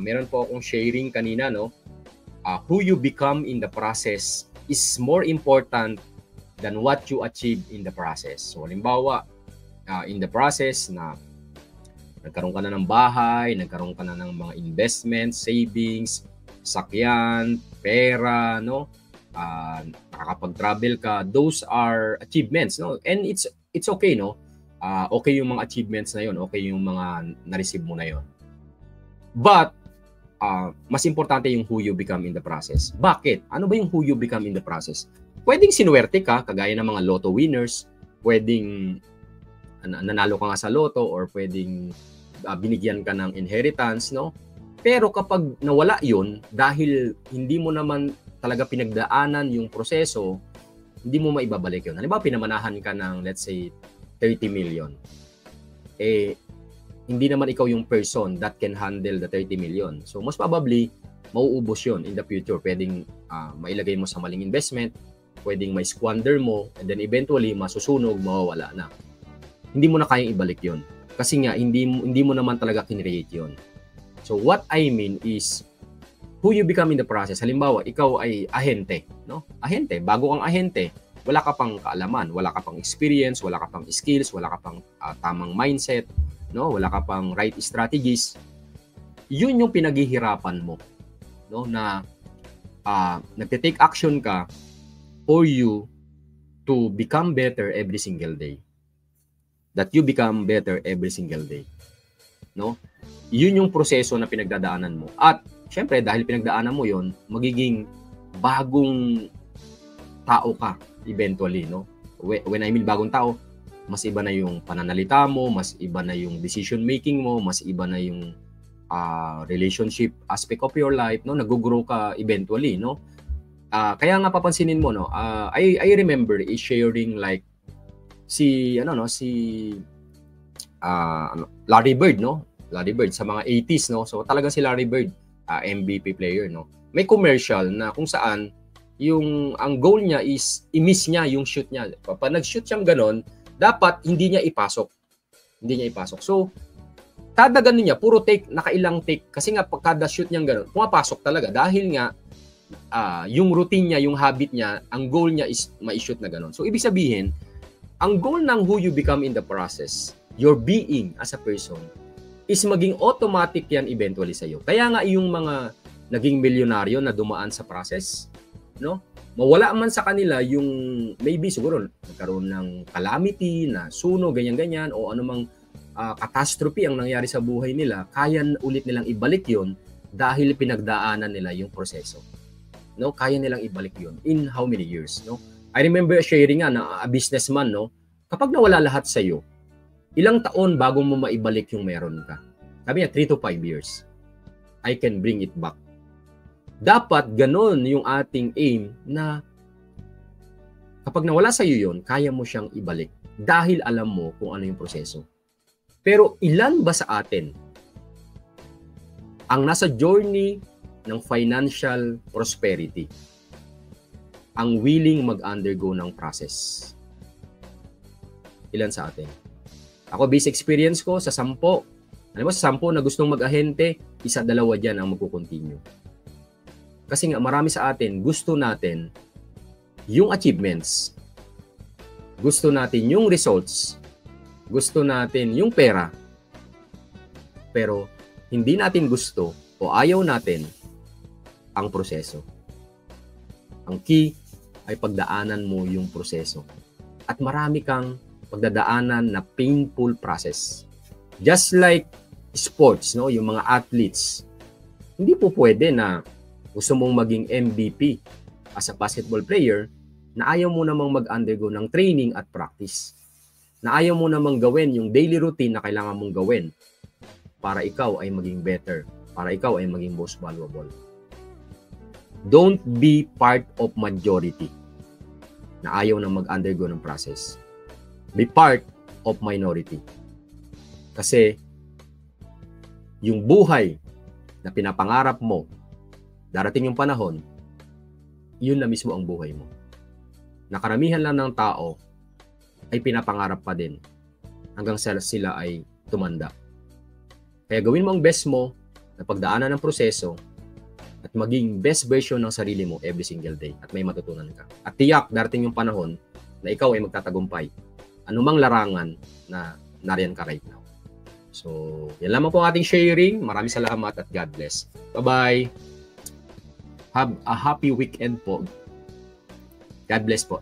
Meron po akong sharing kanina, no? Who you become in the process is more important than what you achieve in the process. So, halimbawa, in the process na nagkaroon ka na ng bahay, nagkaroon ka na ng mga investments, savings, sakyan, pera, no? Nakakapag-travel ka, those are achievements, no? And it's okay, no? Okay yung mga achievements na yon, okay yung mga na-receive mo na yon. But mas importante yung who you become in the process. Bakit? Ano ba yung who you become in the process? Pwedeng sinuwerte ka, kagaya ng mga lotto winners, pwedeng nanalo ka nga sa lotto, or pwedeng binigyan ka ng inheritance, no? Pero kapag nawala yun, dahil hindi mo naman talaga pinagdaanan yung proseso, hindi mo maibabalik yun. Halimbawa, pinamanahan ka ng, let's say, 30 million. Hindi naman ikaw yung person that can handle the 30 million. So, most probably, mauubos yun in the future. Pwedeng mailagay mo sa maling investment, pwedeng may squander mo, and then eventually, masusunog, mawawala na. Hindi mo na kayang ibalik yun. Kasi nga, hindi mo naman talaga kinreate yun. So, what I mean is, who you become in the process. Halimbawa, ikaw ay ahente, no? Ahente, bago kang ahente, wala ka pang kaalaman, wala ka pang experience, wala ka pang skills, wala ka pang tamang mindset, no? Wala ka pang right strategies. Yun yung pinaghihirapan mo, no? Na nagte-take action ka for you to become better every single day. That you become better every single day, no? Yun yung proseso na pinagdadaanan mo. At syempre, dahil pinagdaanan mo yon, magiging bagong tao ka eventually, no? When I mean bagong tao, mas iba na yung pananalita mo, mas iba na yung decision making mo, mas iba na yung relationship aspect of your life, no? Nag-grow ka eventually, no? Kaya nga papansinin mo, no? I remember sharing like si Larry Bird, no? Larry Bird sa mga 80s, no? So talagang si Larry Bird, MVP player, no? May commercial na kung saan ang goal niya is i-miss niya yung shoot niya. Pag nag-shoot siyang ganon, dapat hindi niya ipasok. Hindi niya ipasok. So kada ganun niya, puro take, nakailang take, kasi nga pag kada shoot niyang ganon, pumapasok talaga dahil nga yung routine niya, yung habit niya, ang goal niya is ma-shoot na ganon. So ibig sabihin, ang goal ng who you become in the process, your being as a person, is maging automatic yan eventually sa iyo. Kaya nga yung mga naging milyonaryo na dumaan sa process, no? Mawala man sa kanila yung maybe siguro nagkaroon ng calamity, na sunog, ganyan-ganyan, o anumang catastrophe ang nangyari sa buhay nila, kaya ulit nilang ibalik yon dahil pinagdaanan nila yung proseso. No? Kaya nilang ibalik yon in how many years, no? I remember sharing nga na a businessman, no? Kapag nawala lahat sa iyo, ilang taon bago mo maibalik yung meron ka? Sabi niya, 3 to 5 years. I can bring it back. Dapat ganon yung ating aim, na kapag nawala sa iyo yun, kaya mo siyang ibalik dahil alam mo kung ano yung proseso. Pero ilan ba sa atin ang nasa journey ng financial prosperity, ang willing mag-undergo ng process? Ilan sa atin? Ako, base experience ko, sa 10, alam mo, sa 10 na gustong mag-ahente, 1-2 dyan ang magkukontinue. Kasi nga, marami sa atin, gusto natin yung achievements, gusto natin yung results, gusto natin yung pera, pero hindi natin gusto o ayaw natin ang proseso. Ang key ay pagdaanan mo yung proseso. At marami kang pagdadaanan na painful process. Just like sports, no, yung mga athletes, hindi po pwede na gusto mong maging MVP as a basketball player na ayaw mo namang mag-undergo ng training at practice. Na ayaw mo namang gawin yung daily routine na kailangan mong gawin para ikaw ay maging better, para ikaw ay maging most valuable. Don't be part of majority na ayaw na mag-undergo ng process. Be part of minority. Kasi yung buhay na pinapangarap mo, darating yung panahon, yun na mismo ang buhay mo. Nakaramihan lang ng tao ay pinapangarap pa din hanggang sila ay tumanda. Kaya gawin mo ang best mo na pagdaanan ng proseso at maging best version ng sarili mo every single day at may matutunan ka. At tiyak, darating yung panahon na ikaw ay magtatagumpay. Anumang larangan na nariyan ka right now. So, yan lamang po ang ating sharing. Maraming salamat at God bless. Bye-bye. Have a happy weekend po. God bless po.